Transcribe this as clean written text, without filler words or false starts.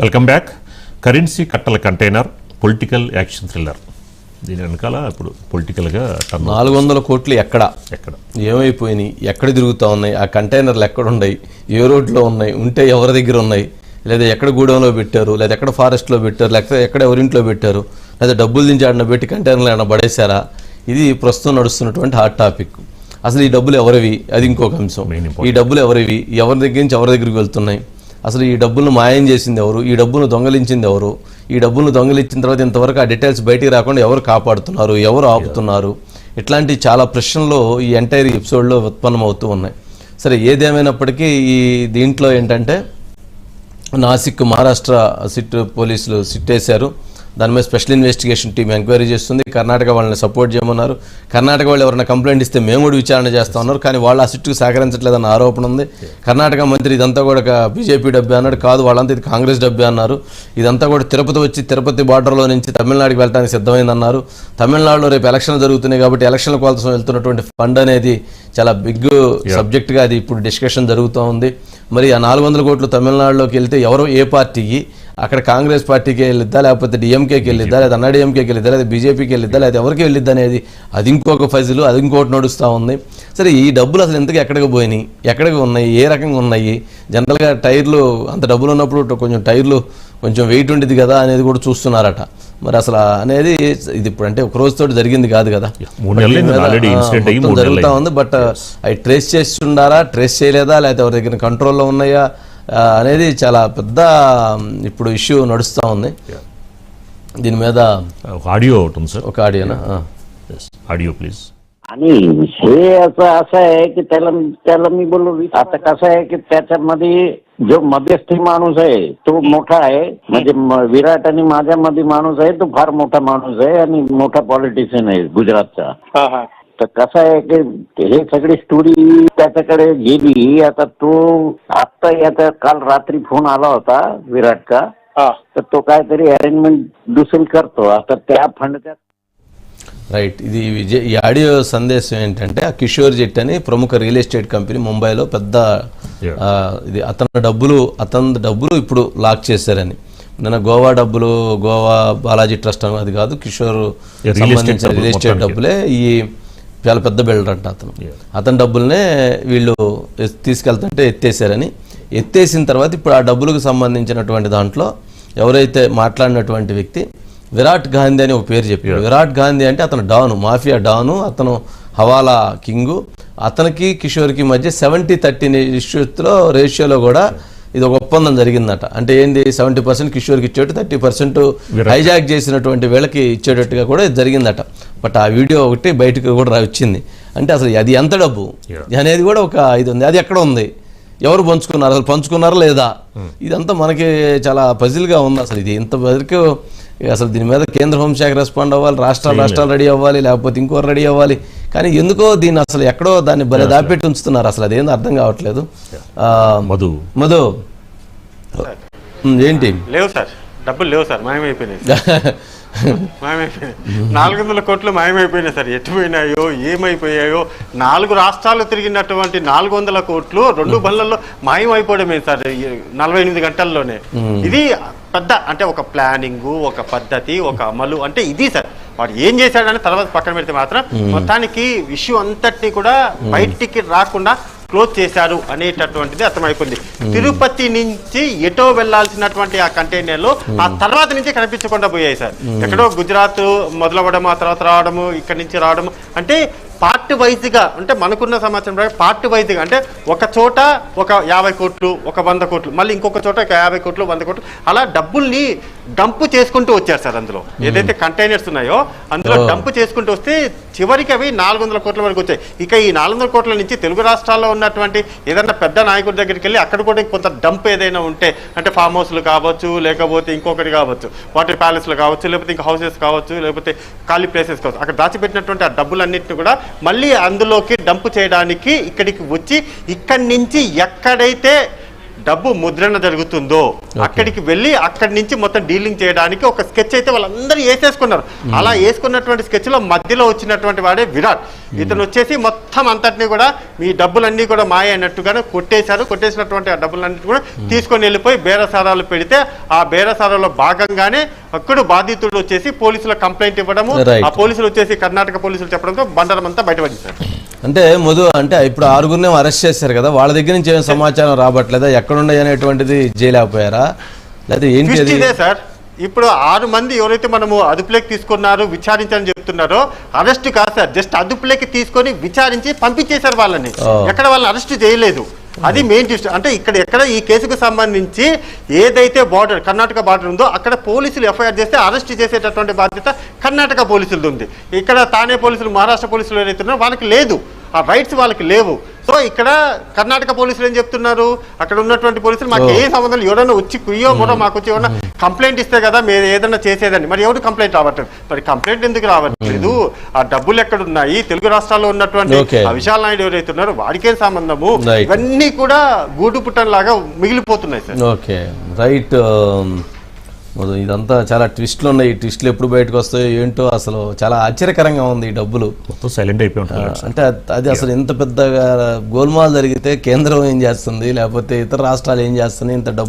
Welcome back. Currency కట్టల container political action thriller. దీని వెనకాల ఇప్పుడు పొలిటికల్గా 400 కోట్లు ఎక్కడ ఏమైపోయినాయి, ఎక్కడ తిరుగుతూ ఉన్నాయి, ఆ కంటైనర్లు ఎక్కడ ఉన్నాయి, ఏ రోడ్లో ఉన్నాయి, ఉంటే ఎవరి దగ్గర ఉన్నాయి, లేదా ఎక్కడ గూడెంలో పెట్టారు, లేదా ఎక్కడ ఫారెస్ట్లో పెట్టారు, లేకపోతే ఎక్కడ ఎవరింట్లో పెట్టారు, లేదా డబ్బులు దించి ఆడిన పెట్టి కంటైనర్లు ఏమైనా పడేశారా, ఇది ప్రస్తుతం నడుస్తున్నటువంటి హాట్ టాపిక్. అసలు ఈ డబ్బులు ఎవరివి, అది ఇంకొక అంశం. ఈ డబ్బులు ఎవరివి, ఎవరి దగ్గర నుంచి ఎవరి దగ్గరికి వెళ్తున్నాయి, అసలు ఈ డబ్బులను మాయం చేసింది ఎవరు, ఈ డబ్బును దొంగలించింది ఎవరు, ఈ డబ్బులను దొంగలించిన తర్వాత ఇంతవరకు ఆ డీటెయిల్స్ బయటికి రాకుండా ఎవరు కాపాడుతున్నారు, ఎవరు ఆపుతున్నారు, ఇట్లాంటి చాలా ప్రశ్నలు ఈ ఎంటైర్ ఎపిసోడ్లో ఉత్పన్నమవుతూ ఉన్నాయి. సరే, ఏదేమైనప్పటికీ ఈ దీంట్లో ఏంటంటే నాసిక్ మహారాష్ట్ర సిట్ పోలీసులు సిట్ వేశారు. దాని మీద స్పెషల్ ఇన్వెస్టిగేషన్ టీం ఎంక్వైరీ చేస్తుంది. కర్ణాటక వాళ్ళని సపోర్ట్ చేయమన్నారు. కర్ణాటక వాళ్ళు ఎవరైనా కంప్లైంట్ ఇస్తే మేము కూడా విచారణ చేస్తా ఉన్నారు. కానీ వాళ్ళు ఆ సిట్టుకు సహకరించట్లేదన్న ఆరోపణ ఉంది. కర్ణాటక మంత్రి ఇదంతా కూడా బీజేపీ డబ్బే అన్నాడు. కాదు, వాళ్ళంతా ఇది కాంగ్రెస్ డబ్బే అన్నారు. ఇదంతా కూడా తిరుపతి బార్డర్లో నుంచి తమిళనాడుకి వెళ్ళడానికి సిద్ధమైందన్నారు. తమిళనాడులో రేపు ఎలక్షన్లు జరుగుతున్నాయి కాబట్టి ఎలక్షన్ల కోసం వెళ్తున్నటువంటి ఫండ్ అనేది చాలా బిగ్ సబ్జెక్ట్గా అది ఇప్పుడు డిస్కషన్ జరుగుతూ ఉంది. మరి ఆ 400 కోట్లు తమిళనాడులోకి వెళ్తే ఎవరో ఏ పార్టీకి, అక్కడ కాంగ్రెస్ పార్టీకి వెళ్ళిద్దా, లేకపోతే డిఎంకేకి వెళ్ళిద్దా, లేదా అన్నాడీఎంకేకి వెళ్ళిద్దా, లేదా బీజేపీకి వెళ్ళిద్దా, లేదా ఎవరికి వెళ్ళిద్దా అనేది అది ఇంకొక ఫజిల్, అది ఇంకోటి నడుస్తూ ఉంది. సరే, ఈ డబ్బులు అసలు ఎంతకు ఎక్కడికి పోయినాయి, ఎక్కడికి ఉన్నాయి, ఏ రకంగా ఉన్నాయి, జనరల్గా టైర్లు అంత డబ్బులు ఉన్నప్పుడు కొంచెం టైర్లు కొంచెం వెయిట్ ఉండేది కదా అనేది కూడా చూస్తున్నారట. మరి అసలు అనేది ఇది ఇప్పుడు అంటే ఒక రోజుతో జరిగింది కాదు కదా, జరుగుతూ ఉంది. బట్ అవి ట్రేస్ చేస్తుండారా, ట్రేస్ చేయలేదా, లేకపోతే ఎవరి దగ్గర కంట్రోల్లో ఉన్నాయా అనేది చాలా పెద్ద ఇప్పుడు ఇష్యూ నడుస్తూ ఉంది. దీని మీద ఆడియో ఉంటుంది సార్, ఒక ఆడియోనా? ఆడియो प्लीज. आणि हे असं आहे की त्याला मी बोललो आता कसं आहे की त्याच्यामध्ये जो मध्यस्थी माणूस आहे तो मोठा आहे, म्हणजे विराट आणि माझ्यामध्ये माणूस आहे तो फार मोठा माणूस आहे आणि मोठा पॉलिटिशियन आहे गुजरातचा. तर कसं आहे की हे सगळी स्टोरी त्याच्याकडे गेली. आता तो आत्ता याचा काल रात्री फोन आला होता विराटचा, तर तो काहीतरी अरेंजमेंट दुसरी करतो. आता त्या फंडच्या రైట్. ఇది ఈ ఆడియో సందేశం ఏంటంటే, ఆ కిషోర్ జెట్ అని ప్రముఖ రియల్ ఎస్టేట్ కంపెనీ ముంబైలో పెద్ద ఇది అతని డబ్బులు ఇప్పుడు లాక్ చేశారని. నిన్న గోవా బాలాజీ ట్రస్ట్ అది కాదు, కిషోర్ సంబంధించిన రియల్ ఎస్టేట్ డబ్బులే. ఈ చాలా పెద్ద బిల్డర్ అంట అతని డబ్బులనే వీళ్ళు తీసుకెళ్తుంటే ఎత్తేసారని. ఎత్తేసిన తర్వాత ఇప్పుడు ఆ డబ్బులకు సంబంధించినటువంటి దాంట్లో ఎవరైతే మాట్లాడినటువంటి వ్యక్తి విరాట్ గాంధీ అని ఒక పేరు చెప్పాడు. విరాట్ గాంధీ అంటే అతను డాను, మాఫియా డాను, అతను హవాలా కింగు. అతనికి కిషోర్కి మధ్య 70-30 రేషియోలో కూడా ఇది ఒక ఒప్పందం జరిగిందట. అంటే ఏంది, 70% కిషోర్కి ఇచ్చేట్టు, 30% హైజాక్ చేసినటువంటి వీళ్ళకి ఇచ్చేటట్టుగా కూడా ఇది జరిగిందట. బట్ ఆ వీడియో ఒకటి బయటకు కూడా వచ్చింది. అంటే అసలు అది ఎంత డబ్బు అనేది కూడా ఒక ఇది ఉంది. అది ఎక్కడ ఉంది, ఎవరు పంచుకున్నారు, అసలు పంచుకున్నారా లేదా, ఇదంతా మనకి చాలా పజిల్గా ఉంది. అసలు ఇది ఇంతవరకు అసలు దీని మీద కేంద్ర హోంశాఖ రెస్పాండ్ అవ్వాలి, రాష్ట్రాలు రెడీ అవ్వాలి, లేకపోతే ఇంకోరు రెడీ అవ్వాలి. కానీ ఎందుకో దీన్ని అసలు ఎక్కడో దాన్ని భలే దాపెట్టి ఉంచుతున్నారు. అసలు అదేందో అర్థం కావట్లేదు. మధు ఏంటి? లేవు సార్, డబ్బులు లేవు సార్, మాయమైపోయినాయి. 400 కోట్లు మాయమైపోయినాయి సార్. ఎటుపోయినాయో ఏమైపోయాయో. 4 రాష్ట్రాలు తిరిగినటువంటి 400 కోట్లు 2 బండ్లలో మాయమైపోవడమే సార్ 48 గంటల్లోనే. ఇది పెద్ద అంటే ఒక ప్లానింగ్, ఒక పద్ధతి, ఒక అమలు. అంటే ఇది సార్ వాడు ఏం చేశాడని తర్వాత పక్కన పెడితే మాత్రం మొత్తానికి ఇష్యూ అంతటినీ కూడా బయటికి రాకుండా క్లోజ్ చేశారు అనేటటువంటిది అర్థమైపోయింది. తిరుపతి నుంచి ఎటో వెళ్లాల్సినటువంటి ఆ కంటైనర్లు ఆ తర్వాత నుంచి కనిపించకుండా పోయాయి సార్. ఎక్కడో గుజరాత్ మొదలవ్వడము, ఆ తర్వాత రావడము, ఇక్కడి నుంచి రావడము. అంటే పార్ట్ వైజ్గా, అంటే మనకున్న సమాచారం పార్ట్ వైజ్గా, అంటే ఒక చోట ఒక 50 కోట్లు, ఒక 100 కోట్లు, మళ్ళీ ఇంకొక చోట ఒక 50 కోట్లు, 100 కోట్లు, అలా డబ్బుల్ని డంప్ చేసుకుంటూ వచ్చారు సార్. అందులో ఏదైతే కంటైనర్స్ ఉన్నాయో అందులో డంప్ చేసుకుంటూ వస్తే చివరికి అవి 400 కోట్ల వరకు వచ్చాయి. ఇక ఈ 400 కోట్ల నుంచి తెలుగు రాష్ట్రాల్లో ఉన్నటువంటి ఏదైనా పెద్ద నాయకుడి దగ్గరికి వెళ్ళి అక్కడ కూడా కొంత డంప్ ఏదైనా ఉంటే, అంటే ఫామ్ హౌస్లు కావచ్చు, లేకపోతే ఇంకొకటి కావచ్చు, వాటర్ ప్యాలెస్లు కావచ్చు, లేకపోతే ఇంకా హౌసెస్ కావచ్చు, లేకపోతే ఖాళీ ప్లేసెస్ కావచ్చు, అక్కడ దాచిపెట్టినటువంటి ఆ డబ్బులన్నింటినీ కూడా మళ్ళీ అందులోకి డంప్ చేయడానికి ఇక్కడికి వచ్చి ఇక్కడి నుంచి ఎక్కడైతే డబ్బు ముద్రణ జరుగుతుందో అక్కడికి వెళ్ళి అక్కడి నుంచి మొత్తం డీలింగ్ చేయడానికి ఒక స్కెచ్ అయితే వాళ్ళందరూ వేసేసుకున్నారు. అలా వేసుకున్నటువంటి స్కెచ్ లో మధ్యలో వచ్చినటువంటి వాడే విరాట్. ఇతను వచ్చేసి మొత్తం అంతటినీ కూడా మీ డబ్బులన్నీ కూడా మాయ అన్నట్టుగానే కొట్టేశారు. కొట్టేసినటువంటి ఆ డబ్బులన్నిటి కూడా తీసుకొని వెళ్ళిపోయి బేరసారాలు పెడితే ఆ బేరసారాలో భాగంగానే అక్కడ బాధితుడు వచ్చేసి పోలీసుల కంప్లైంట్ ఇవ్వడము, ఆ పోలీసులు వచ్చేసి కర్ణాటక పోలీసులు చెప్పడంతో బండారం అంతా బయటపడింది సార్. అంటే అంటే ఇప్పుడు 6గురిని అరెస్ట్ చేశారు కదా, వాళ్ళ దగ్గర నుంచి ఏమైనా సమాచారం రాబట్టలేదా? ఎక్కడున్నాయి అనేటువంటిది చేయలేకపోయారా లేదా ఏంటి? ఇదే సార్, ఇప్పుడు 6 మంది ఎవరైతే మనము అదుపులోకి తీసుకున్నారు విచారించని చెప్తున్నారో అరెస్ట్ కాదు సార్, జస్ట్ అదుపులోకి తీసుకొని విచారించి పంపించేశారు వాళ్ళని. ఎక్కడ వాళ్ళని అరెస్ట్ చేయలేదు. అది మెయిన్ ట్విస్ట్. అంటే ఎక్కడ ఈ కేసుకు సంబంధించి ఏదైతే బార్డర్ కర్ణాటక బార్డర్ ఉందో అక్కడ పోలీసులు ఎఫ్ఐఆర్ చేస్తే అరెస్ట్ చేసేటటువంటి బాధ్యత కర్ణాటక పోలీసులది ఉంది. ఇక్కడ తానే పోలీసులు మహారాష్ట్ర పోలీసులు ఏదైతే ఉన్నారో వాళ్ళకి లేదు, ఆ రైట్స్ వాళ్ళకి లేవు. సో ఇక్కడ కర్ణాటక పోలీసులు ఏం చెప్తున్నారు, అక్కడ ఉన్నటువంటి పోలీసులు మాకు ఏ సంబంధం, ఎవరైనా వచ్చి కుయ్యో కూడా మాకు వచ్చి ఏమన్నా కంప్లైంట్ ఇస్తే కదా మీరు ఏదైనా చేసేదని. మరి ఎవరు కంప్లైంట్ రావట్లేదు. మరి కంప్లైంట్ ఎందుకు రావట్లేదు? ఆ డబ్బులు ఎక్కడ ఉన్నాయి? తెలుగు రాష్ట్రాల్లో ఉన్నటువంటి విశాల్ నాయుడు ఎవరైతే ఉన్నారో వాడికేం సంబంధము? ఇవన్నీ కూడా గూడు పుట్టంలాగా మిగిలిపోతున్నాయి సార్. Okay, right. ఇదంతా చాలా ట్విస్ట్లు ఉన్నాయి. ఈ ట్విస్ట్లు ఎప్పుడు బయటకు వస్తాయో ఏంటో, అసలు చాలా ఆశ్చర్యకరంగా ఉంది. ఈ డబ్బులు మొత్తం సైలెంట్ అయిపోయి ఉంటారు. అంటే అది అసలు ఇంత పెద్దగా గోల్మాల్ జరిగితే కేంద్రం ఏం చేస్తుంది, లేకపోతే ఇతర రాష్ట్రాలు ఏం చేస్తుంది, ఇంత డబ్బు